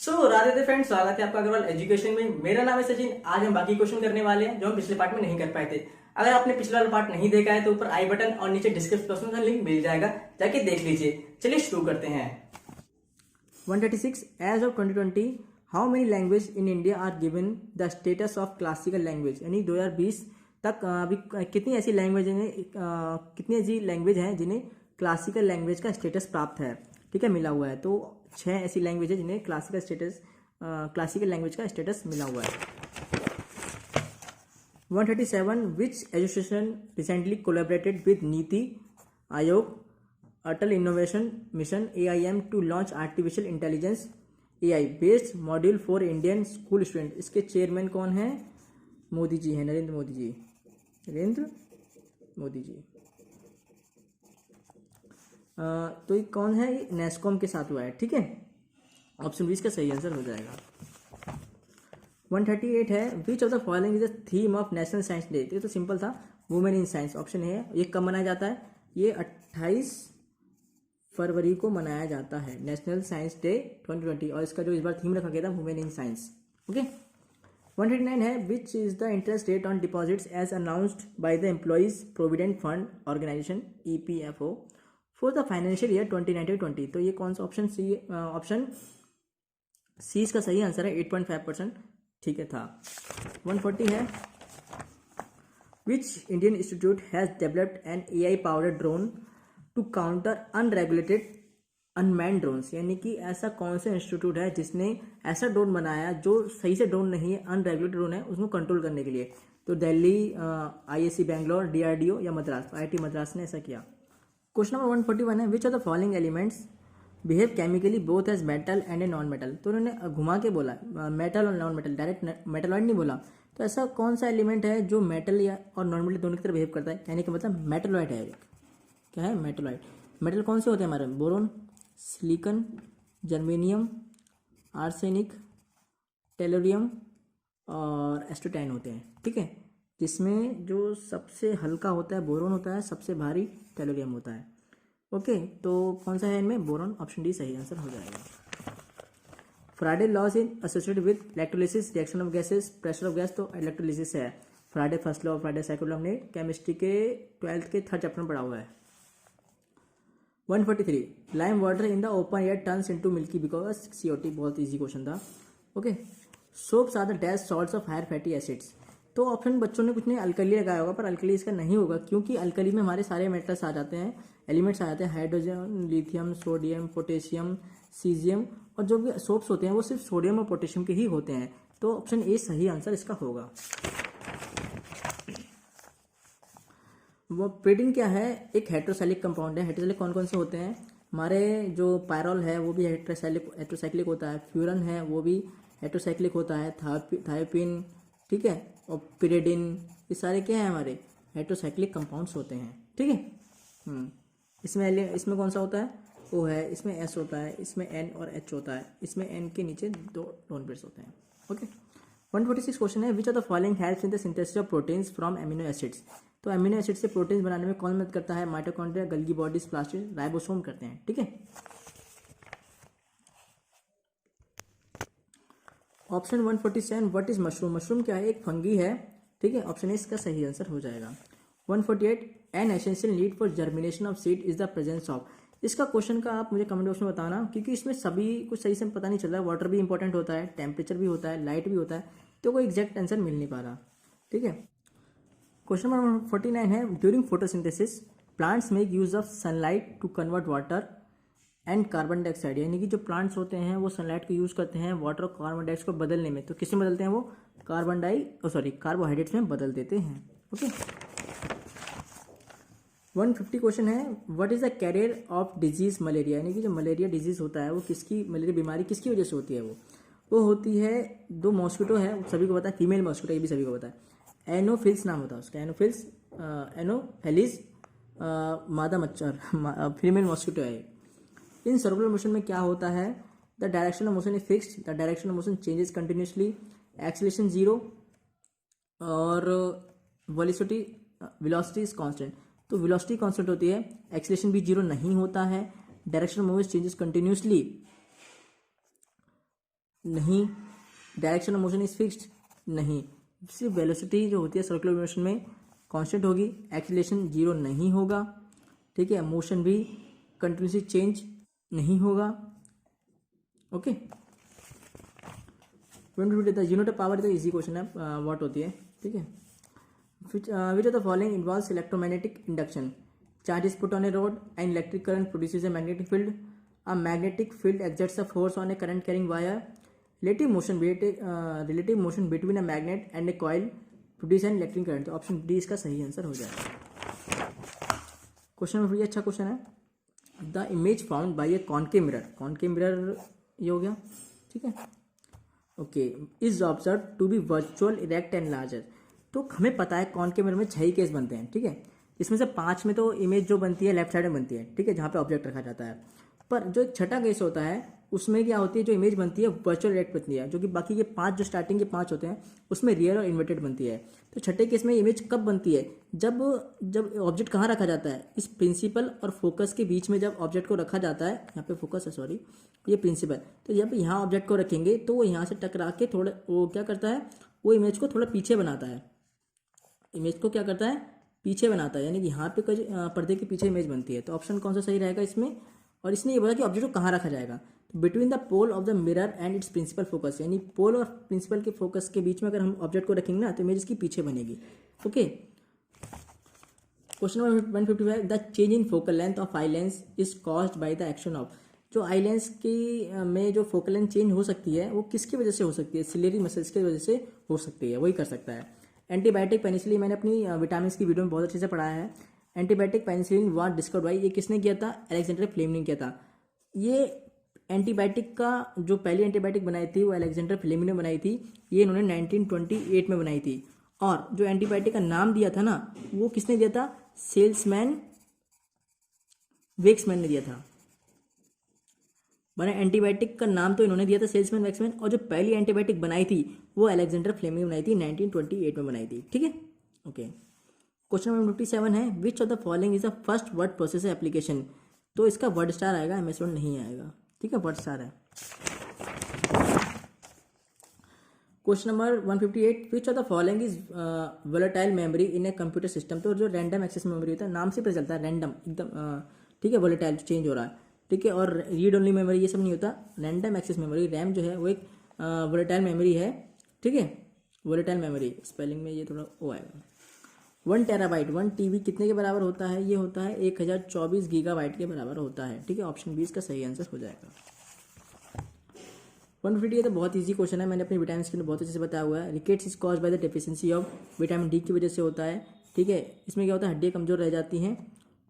Radhe Radhe friends, स्वागत है आपका अग्रवाल एजुकेशन में। मेरा नाम है सचिन। आज हम बाकी क्वेश्चन करने वाले हैं जो हम पिछले पार्ट में नहीं कर पाए थे। अगर आपने पिछला वाला पार्ट नहीं देखा है तो ऊपर आई बटन और नीचे डिस्क्रिप्शन बॉक्स में लिंक मिल जाएगा, जाके देख लीजिए। चलिए शुरू करते हैं। 136 as of 2020 how many language in India are given the status of classical language. यानी 2020 तक अभी कितनी ऐसी लैंग्वेज हैं जिन्हें क्लासिकल लैंग्वेज का स्टेटस प्राप्त है। ठीक है, मिला हुआ है। तो 6 ऐसी लैंग्वेज है जिन्हें क्लासिकल लैंग्वेज का स्टेटस मिला हुआ है। 137 which education recently collaborated with NITI Aayog Atal innovation mission AIM to launch artificial intelligence AI based module for Indian school student. इसके चेयरमैन कौन है? मोदी जी हैं, नरेंद्र मोदी जी। तो ये कौन है? नेस्कॉम के साथ हुआ है। ठीक है, ऑप्शन 20 का सही आंसर हो जाएगा। 138 है which of the following is the theme of national science day. ये तो सिंपल था, वुमेन इन साइंस। ऑप्शन है। ये कब मनाया जाता है? ये 28 फरवरी को मनाया जाता है, नेशनल साइंस डे 2020। और इसका जो इस बार थीम रखा गया था वुमेन इन साइंस। ओके। 139 है which is the interest rate on deposits as announced by the Employees Provident Fund Organisation EPFO for the financial year 2019-20। तो ये कौन सा ऑप्शन सी इसका सही आंसर है, 8.5%। ठीक है था। 140 है which Indian institute has developed an AI powered drone to counter unregulated unmanned drones. यानी कि ऐसा कौन सा इंस्टीट्यूट है जिसने ऐसा ड्रोन बनाया जो सही से ड्रोन नहीं है, अनरेगुलेटेड ड्रोन है, उसको कंट्रोल करने के लिए। तो दिल्ली, IISc बैंगलोर, DRDO या मद्रास, IIT मद्रास ने ऐसा किया। क्वेश्चन नंबर 141 है which are the following elements behave chemically both as metal and a non metal. तो उन्होंने घुमा के बोला मेटल और नॉन मेटल, डायरेक्ट मेटलॉइड नहीं बोला। तो ऐसा कौन सा एलिमेंट है जो मेटल या और नॉन मेटल दोनों की तरह बिहेव करता है? यानी कि मतलब मेटलॉइड है। क्या है? मेटलॉइड। मेटल कौन से होते हैं हमारे? Boron, silicon, germanium, arsenic, tellurium और एस्टोटाइन होते हैं। ठीक है, जिसमें जो सबसे हल्का होता है बोरोन होता है, सबसे भारी टेलोरियम होता है। ओके, तो कौन सा है इनमें? बोरोन। ऑप्शन डी सही आंसर हो जाएगा। Faraday laws in associated with electrolysis, reaction of gases, pressure of gas. तो इलेक्ट्रोलिसिस है। Faraday first law, Faraday second law हमने केमिस्ट्री के 12th के 3rd चैप्टर में पढ़ा हुआ है। 143 lime water in the open air turns into milky because CO2। बहुत इजी क्वेश्चन था। Okay. Soaps are the dash salts of higher fatty acids. तो ऑप्शन बच्चों ने कुछ नहीं अल्कली लगाया होगा, पर अल्कली इसका नहीं होगा क्योंकि अल्कली में हमारे सारे मेटल्स आ जाते हैं, एलिमेंट्स आ जाते हैं, hydrogen, lithium, sodium, potassium, caesium. और जो भी सोप्स होते हैं वो सिर्फ सोडियम और पोटेशियम के ही होते हैं। तो ऑप्शन ए सही आंसर इसका होगा। वो प्रीडिन क्या है? एक हेट्रोसाइक्लिक कंपाउंड है। हेट्रोसाइक्लिक कौन कौन से होते हैं? हमारे जो पायरोल है वो भी हेट्रोसाइक्लिक होता है। फ्यूरन है वो भी हेट्रोसाइक्लिक होता है। थायोपिन, ठीक है, और पिरिडिन, ये सारे क्या है? हमारे हेट्रोसाइक्लिक कंपाउंड्स होते हैं। ठीक है। इसमें कौन सा होता है? O है, इसमें S होता है, इसमें N और H होता है, इसमें N के नीचे 2 लोन पेयर्स होते हैं। ओके। 146 क्वेश्चन है which of the following helps in the synthesis of proteins from amino acids. तो एमिनो एसिड से प्रोटीन्स बनाने में कौन मदद करता है? माइटोकॉन्ड्रिया, गल्गी बॉडीज, प्लास्टिड, राइबोसोम करते हैं। ठीक है। Option 147 what is mushroom. Mushroom क्या है? एक फंगी है। ठीक है, ऑप्शन ए इसका सही आंसर हो जाएगा। 148 an essential need for germination of seed is the presence of. इसका क्वेश्चन का आप मुझे कमेंट बॉक्स में बताना, क्योंकि इसमें सभी कुछ सही से पता नहीं चल रहा है। वाटर भी इंपॉर्टेंट होता है, टेम्परेचर भी होता है, लाइट भी होता है, तो कोई एग्जैक्ट आंसर मिल नहीं पा रहा। ठीक है। क्वेश्चन नंबर 49 है during photosynthesis plants make use of sunlight to convert water and carbon dioxide. यानी कि जो प्लांट्स होते हैं वो सनलाइट को यूज करते हैं वाटर और कार्बन डाइऑक्साइड को बदलने में। तो किसमें बदलते हैं? वो कार्बोहाइड्रेट्स में बदल देते हैं। ओके। 150 क्वेश्चन है what is the carrier of disease malaria. यानी कि जो मलेरिया डिजीज होता है वो मलेरिया बीमारी किसकी वजह से होती है? वो होती है, 2 मॉस्किटो है, सभी को पता है, फीमेल मॉस्किटो, ये भी सभी को पता है। एनोफिल्स नाम होता है उसका, एनोफिलिस मादा मच्छर, फीमेल मॉस्किटो है। इन सर्कुलर मोशन में क्या होता है? The direction of motion is fixed, the direction of motion changes continuously, acceleration 0 और वेलोसिटी इज कांस्टेंट। तो वेलोसिटी कांस्टेंट होती है, एक्सीलरेशन भी 0 नहीं होता है, direction of movement changes continuously, नहीं। Direction of motion is fixed, नहीं। सिर्फ वेलोसिटी जो होती है सर्कुलर मोशन में कांस्टेंट होगी। एक्सीलरेशन जीरो नहीं होगा, ठीक है। मोशन भी कंटिन्यूसली चेंज नहीं होगा, okay. 20 the unit of power, तो इजी क्वेश्चन है, व्हाट होती है, ठीक है। Which of the following involves electromagnetic induction? Charge is put on A road and electric current produces a magnetic field. A magnetic field exerts a force on a current carrying wire. Relative motion between a magnet and a coil produce an electric current. तो option D इसका सही answer हो जाएगा। Question number 3 अच्छा question है। The image found by a concave mirror, concave mirror ये हो गया, ठीक है, okay, is observe to be virtual erect and larger. तो हमें पता है कॉनकेव मिरर में 6 केस बनते हैं, ठीक है। इसमें से 5 में तो इमेज जो बनती है लेफ्ट साइड में बनती है, ठीक है, जहाँ पे ऑब्जेक्ट रखा जाता है। पर जो छठा केस होता है उसमें क्या होती है, जो इमेज बनती है वर्चुअल इरेक्ट बनती है, जो कि बाकी के 5 जो स्टार्टिंग के 5 होते हैं उसमें रियल और इन्वर्टेड बनती है। तो छठे केस में इमेज कब बनती है? जब ऑब्जेक्ट कहाँ रखा जाता है, इस प्रिंसिपल और फोकस के बीच में जब ऑब्जेक्ट को रखा जाता है, यहाँ पे फोकस है, सॉरी, ये प्रिंसिपल। तो जब यहाँ ऑब्जेक्ट को रखेंगे तो वो यहाँ से टकरा के थोड़ा, वो क्या करता है, वो इमेज को थोड़ा पीछे बनाता है, इमेज को क्या करता है, पीछे बनाता है, यानी कि यहाँ पे पर्दे के पीछे इमेज बनती है। तो ऑप्शन कौन सा सही रहेगा इसमें? और इसने ये बोला कि ऑब्जेक्ट को कहाँ रखा जाएगा, तो between the pole of the mirror and its principal focus, यानी पोल और प्रिंसिपल के फोकस के बीच में अगर हम ऑब्जेक्ट को रखेंगे ना तो इमेज इसकी पीछे बनेगी, okay. Question number 155, the change in focal length of eye lens is caused by the action of. जो आई लेंस की में जो फोकल लेंथ चेंज हो सकती है वो किसकी वजह से हो सकती है? सिलेरी मसल्स की वजह से हो सकती है, वही कर सकता है। एंटीबायोटिक पेनिसिलिन, मैंने अपनी विटामिन की वीडियो में बहुत अच्छे से पढ़ाया है। Antibiotic penicillin was discovered by, ये किसने किया था? अलेक्जेंडर फ्लेमिंग ने किया था। ये एंटीबायोटिक का जो पहली एंटीबायोटिक बनाई थी वो अलेक्जेंडर फ्लेमिंग ने बनाई थी, ये इन्होंने 1928 में बनाई थी। और जो एंटीबायोटिक का नाम दिया था ना वो किसने दिया था? सेल्समैन वेक्समैन ने दिया था। मैंने एंटीबायोटिक का नाम तो इन्होंने दिया था सेल्समैन वेक्समैन, और जो पहली एंटीबायोटिक बनाई थी वो अलेक्जेंडर फ्लेमिंग बनाई थी, 1928 में बनाई थी, ठीक है, ओके। क्वेश्चन नंबर 57 है, which of the following is the first word processor application? तो इसका वर्ड स्टार आएगा, एमएस वर्ड नहीं आएगा, ठीक है, वर्ड स्टार है। Question number 158, which of the following is volatile memory in a computer system? तो जो रैंडम एक्सेस मेमोरी होता है, नाम से पता चलता है रैंडम एकदम, ठीक है, वोलेटाइल चेंज हो रहा है, ठीक है। और रीड ओनली मेमोरी ये सब नहीं होता, रैंडम एक्सेस मेमोरी, रैम जो है वो एक वोलेटाइल मेमोरी है, ठीक है, वोलेटाइल मेमोरी, स्पेलिंग में ये थोड़ा वो आएगा। 1 टेराबाइट 1 टीबी कितने के बराबर होता है? ये होता है 1024 गीगाबाइट के बराबर होता है, ठीक है, ऑप्शन 20 का सही आंसर हो जाएगा। 150 तो बहुत इजी क्वेश्चन है, मैंने अपनी विटामिन के लिए बहुत अच्छे से बताया हुआ है। Rickets is cause by the deficiency of vitamin D की वजह से होता है, ठीक है। इसमें क्या होता है, हड्डियाँ कमजोर रह जाती हैं,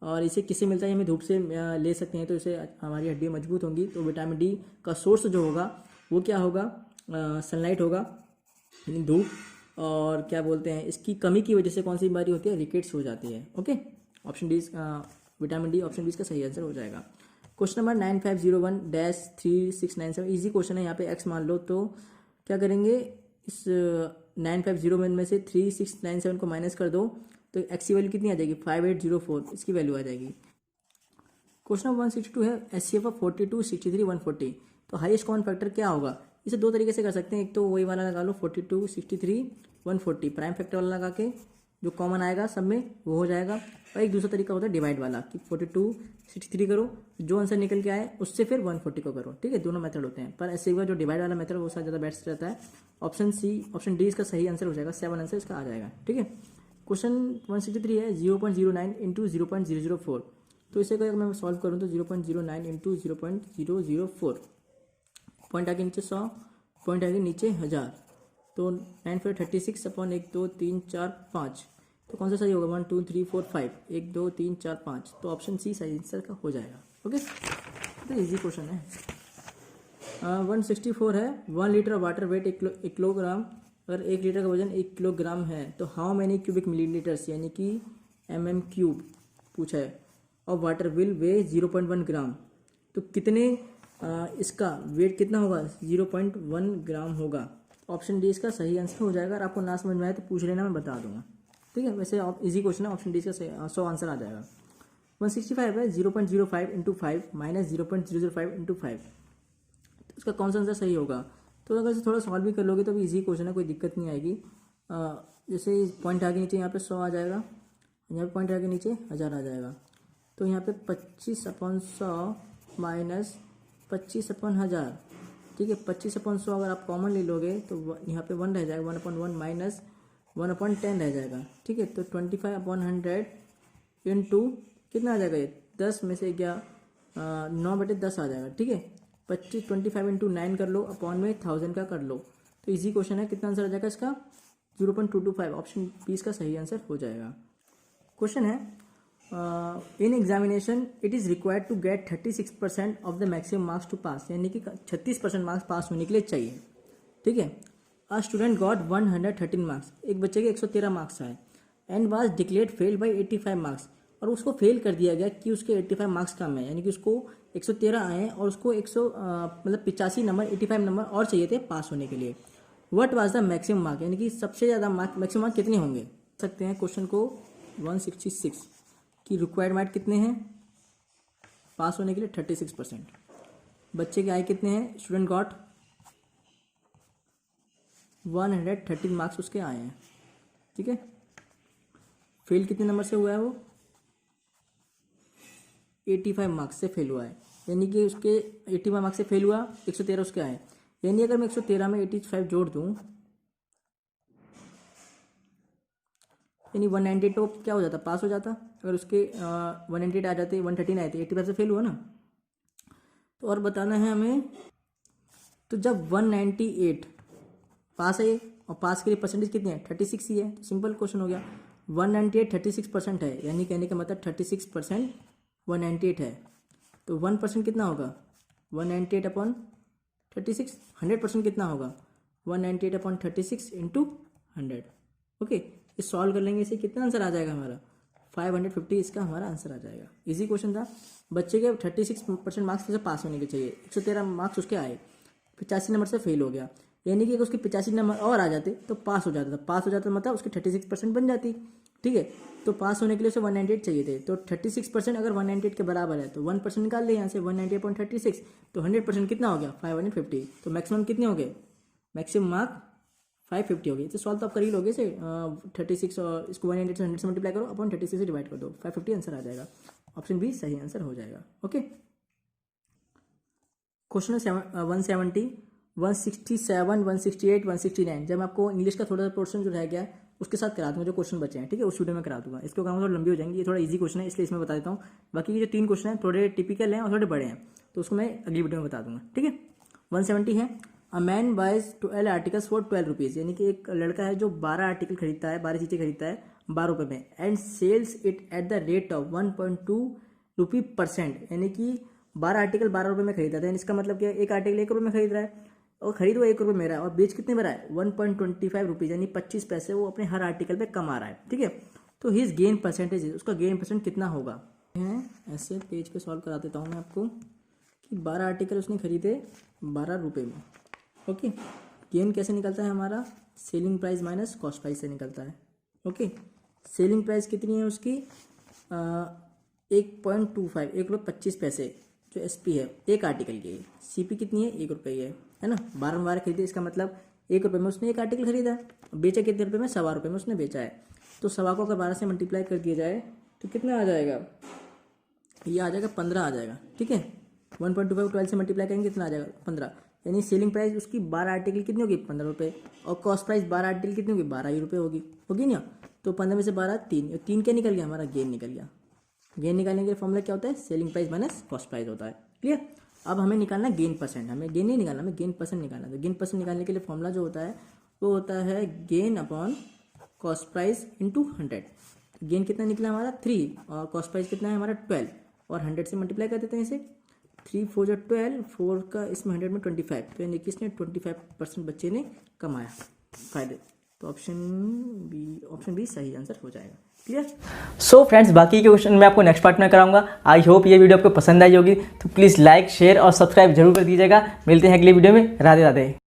और इसे किससे मिलता है? हमें धूप से ले सकते हैं, तो इससे हमारी हड्डियाँ मजबूत होंगी। तो विटामिन डी का सोर्स जो होगा वो क्या होगा? सनलाइट होगा, यानी धूप। और क्या बोलते हैं, इसकी कमी की वजह से कौन सी बीमारी होती है? रिकेट्स हो जाती है, okay. Option D, vitamin D, option 20 का सही आंसर हो जाएगा। क्वेश्चन नंबर 9501-3697, इजी क्वेश्चन है। यहाँ पे एक्स मान लो, तो क्या करेंगे, इस 950 में से 3697 को माइनस कर दो, तो एक्स की वैल्यू कितनी आ जाएगी? 5804, इसकी वैल्यू आ जाएगी। क्वेश्चन नंबर 162 है, HCF ऑफ 42, 63, 140। तो हाईएस्ट कॉमन फैक्टर क्या होगा? इसे दो तरीके से कर सकते हैं, एक तो वही वाला लगा लो 42, 63, 140, प्राइम फैक्टर वाला लगा के जो कॉमन आएगा सब में वो हो जाएगा। और एक दूसरा तरीका होता है डिवाइड वाला, कि 42, 63 करो, जो आंसर निकल के आए उससे फिर 140 को करो, ठीक है। दोनों मेथड होते हैं, पर ऐसे हुआ जो डिवाइड वाला मेथड वो साथ ज़्यादा बेस्ट रहता है। ऑप्शन सी, ऑप्शन डी इसका सही आंसर हो जाएगा, 7 आंसर इसका आ जाएगा, ठीक है। क्वेश्चन 163 है, 0.09 इंटू 0.004। तो इसे अगर मैं सॉल्व करूँ तो 0.09 इंटू 0.004, पॉइंट आगे नीचे 100, पॉइंट आगे नीचे 1000, तो 936 अपॉन 1 2 3 4 5, तो कौन सा सही होगा? 1 2 3 4 5, 1 2 3 4 5, तो ऑप्शन सी सही आंसर का हो जाएगा, ओके। तो इजी क्वेश्चन है। 164 है, 1 लीटर वाटर वेट 1 किलोग्राम, अगर 1 लीटर का वजन 1 किलोग्राम है तो हाउ मैनी क्यूबिक मिलीलीटर्स, यानी कि mm³ पूछा है, और वाटर विल वे 0.1 ग्राम, तो कितने इसका वेट कितना होगा? 0.1 ग्राम होगा। ऑप्शन डी इसका सही आंसर हो जाएगा। अगर आपको ना समझ में आए तो पूछ लेना, मैं बता दूंगा, ठीक है। वैसे इजी क्वेश्चन है, ऑप्शन डी का 100 आंसर आ जाएगा। 165 है, 0.05 इंटू 5 माइनस 0.005 इंटू 5, तो इसका कौन सा आंसर सही होगा? तो अगर से थोड़ा सॉल्व भी कर लोगे तो भी ईजी क्वेश्चन है, कोई दिक्कत नहीं आएगी। जैसे पॉइंट आगे नीचे यहाँ पे 100 आ जाएगा, यहाँ पे पॉइंट आगे नीचे 1000 आ जाएगा। तो यहाँ पे 25/100 माइनस 25/1000, ठीक है। 25/100 अगर आप कॉमन ले लोगे तो यहाँ पे 1 रह जाएगा, 1/1 माइनस 1/10 रह जाएगा, ठीक है। तो 25/100 इंटू कितना आ जाएगा, ये 10 में से क्या 9/10 आ जाएगा, ठीक है। 25 इंटू 9 कर लो, अपॉन में 1000 का कर लो। तो इजी क्वेश्चन है, कितना आंसर आ जाएगा इसका 0.225, ऑप्शन बी इसका सही आंसर हो जाएगा। क्वेश्चन है in examination it is required to get 36% of the maximum marks to pass, यानी कि 36% मार्क्स पास होने के लिए चाहिए, ठीक है। अ स्टूडेंट गॉट 113 मार्क्स, एक बच्चे के 113 मार्क्स आए, and was declared fail by 85 marks, और उसको फेल कर दिया गया कि उसके 85 मार्क्स कम है, यानी कि उसको 113 आए और उसको 85 नंबर 85 नंबर और चाहिए थे पास होने के लिए। What was the maximum mark, यानी कि सबसे ज़्यादा मार्क मैक्सिमम मार्क कितने होंगे सकते हैं क्वेश्चन को 166 की रिक्वायर्ड मार्क कितने हैं पास होने के लिए 36%। बच्चे के आए कितने हैं, स्टूडेंट गॉट 113 मार्क्स उसके आए हैं, ठीक है। फेल कितने नंबर से हुआ है, वो 85 मार्क्स से फेल हुआ है, यानी कि उसके 85 मार्क्स से फेल हुआ, 113 उसके आए, यानी अगर मैं 113 में 85 जोड़ दूं यानी 198 तो क्या हो जाता, पास हो जाता। अगर उसके 198 आ जाते, 113 आए थे, 85 से फेल हुआ ना। तो और बताना है हमें, तो जब 198 पास है और पास के लिए परसेंटेज कितनी है 36 ही है, तो सिंपल क्वेश्चन हो गया। 198 36% है, यानी कहने का मतलब 36% 198 है, तो 1% कितना होगा 198 अपॉन 36, 100% कितना होगा 198 अपॉन 36 इंटू 100। ओके, ये सॉल्व कर लेंगे, इसे कितना आंसर आ जाएगा हमारा 550, इसका हमारा आंसर आ जाएगा। इजी क्वेश्चन था। बच्चे के 36% मार्क्स से पास होने के चाहिए, 113 मार्क्स उसके आए, 85 नंबर से फेल हो गया, यानी कि अगर उसके 85 नंबर और आ जाते तो पास हो जाता था। पास हो जाता मतलब उसकी 36% बन जाती, ठीक है। तो पास होने के लिए उसे 198 चाहिए थे, तो 36% अगर 198 के बराबर है तो 1% निकाल ले यहाँ से, 198.36, तो 100% कितना हो गया 550। तो मैक्सिमम कितने हो गए, मैक्सिमम मार्क 550 हो गई। तो सॉल्व तो आप कर ही लोगे इसे, 36 और इसको 198 से 100 से मल्टीप्लाई करो, अपॉन 36 से डिवाइड कर दो, 550 आंसर आ जाएगा। ऑप्शन बी सही आंसर हो जाएगा। Okay, question 170, 167, 168, 169। जब आपको इंग्लिश का थोड़ा सा पोर्शन जो रह गया है उसके साथ करा दूंगा, जो क्वेश्चन बचे हैं, ठीक है, उस वीडियो में करा दूंगा। इसके काम थोड़ा लंबी हो जाएंगी, ये थोड़ा इजी क्वेश्चन है इसलिए इसमें बता देता हूँ। बाकी ये जो 3 क्वेश्चन हैं थोड़े टिपिकल हैं और थोड़े बड़े हैं, तो उसको मैं अगली वीडियो में बता दूंगा, ठीक है। 170 है, a man buys 12 articles for 12 rupees, यानी कि एक लड़का है जो 12 आर्टिकल खरीदता है, 12 चीज़ें खरीदता है 12 रुपये में, and sells it at the rate of 1.2 rupee %, यानी कि 12 आर्टिकल 12 रुपये में खरीदा था। इसका मतलब क्या, एक आर्टिकल 1 रुपये में खरीद रहा है और खरीद वो 1 रुपये में रहा है, और बेच कितने में रहा है 1.25 रुपीज़, यानी 25 पैसे वो अपने हर आर्टिकल पे कमा रहा है, ठीक है। तो हिज गेन परसेंटेज, उसका गेन परसेंट कितना होगा। ऐसे पेज पे सॉल्व करा देता हूँ मैं आपको कि 12 आर्टिकल उसने खरीदे 12 रुपये में। ओके, गेन कैसे निकलता है हमारा, selling price minus cost price से निकलता है। ओके, सेलिंग प्राइस कितनी है उसकी 1.25, 1.25 जो SP है एक आर्टिकल की। CP कितनी है 1 रुपये है ना, 12 खरीदे, इसका मतलब 1 रुपये में उसने एक आर्टिकल खरीदा, बेचा कितने रुपये में 1.25 रुपये में उसने बेचा है। तो 1.25 को अगर 12 से मल्टीप्लाई कर दिया जाए तो कितना आ जाएगा, ये आ जाएगा 15 आ जाएगा, ठीक है। 1.25 12 से मल्टीप्लाई करेंगे कितना आ जाएगा 15, यानी सेलिंग प्राइस उसकी 12 आर्टिकल कितनी होगी 15 रुपये, और कॉस्ट प्राइस 12 आर्टिकल कितनी होगी 12 ही रुपये होगी ना। तो 15 में से 12 3 क्या निकल गया हमारा, गेन निकल गया। गेन निकालने के फॉर्मूला क्या होता है, selling price minus cost price होता है, क्लियर। अब हमें निकालना गेन परसेंट, हमें गेन नहीं निकालना, हमें गेन परसेंट निकालना। तो गेन परसेंट निकालने के लिए फॉर्मूला जो होता है वो होता है gain upon cost price into 100। Gain कितना निकला हमारा 3, और कॉस्ट प्राइस कितना है हमारा 12, और 100 से मल्टीप्लाई कर देते हैं इसे। 3 4 जो 12, 4 का इसमें 100 में 25, तो यानी कि इसने 25% बच्चे ने कमाया फायदे। तो ऑप्शन बी सही आंसर हो जाएगा, क्लियर। सो फ्रेंड्स, बाकी के क्वेश्चन मैं आपको नेक्स्ट पार्ट में कराऊंगा। आई होप ये वीडियो आपको पसंद आई होगी, तो प्लीज़ लाइक शेयर और सब्सक्राइब जरूर कर दीजिएगा। मिलते हैं अगली वीडियो में, राधे राधे।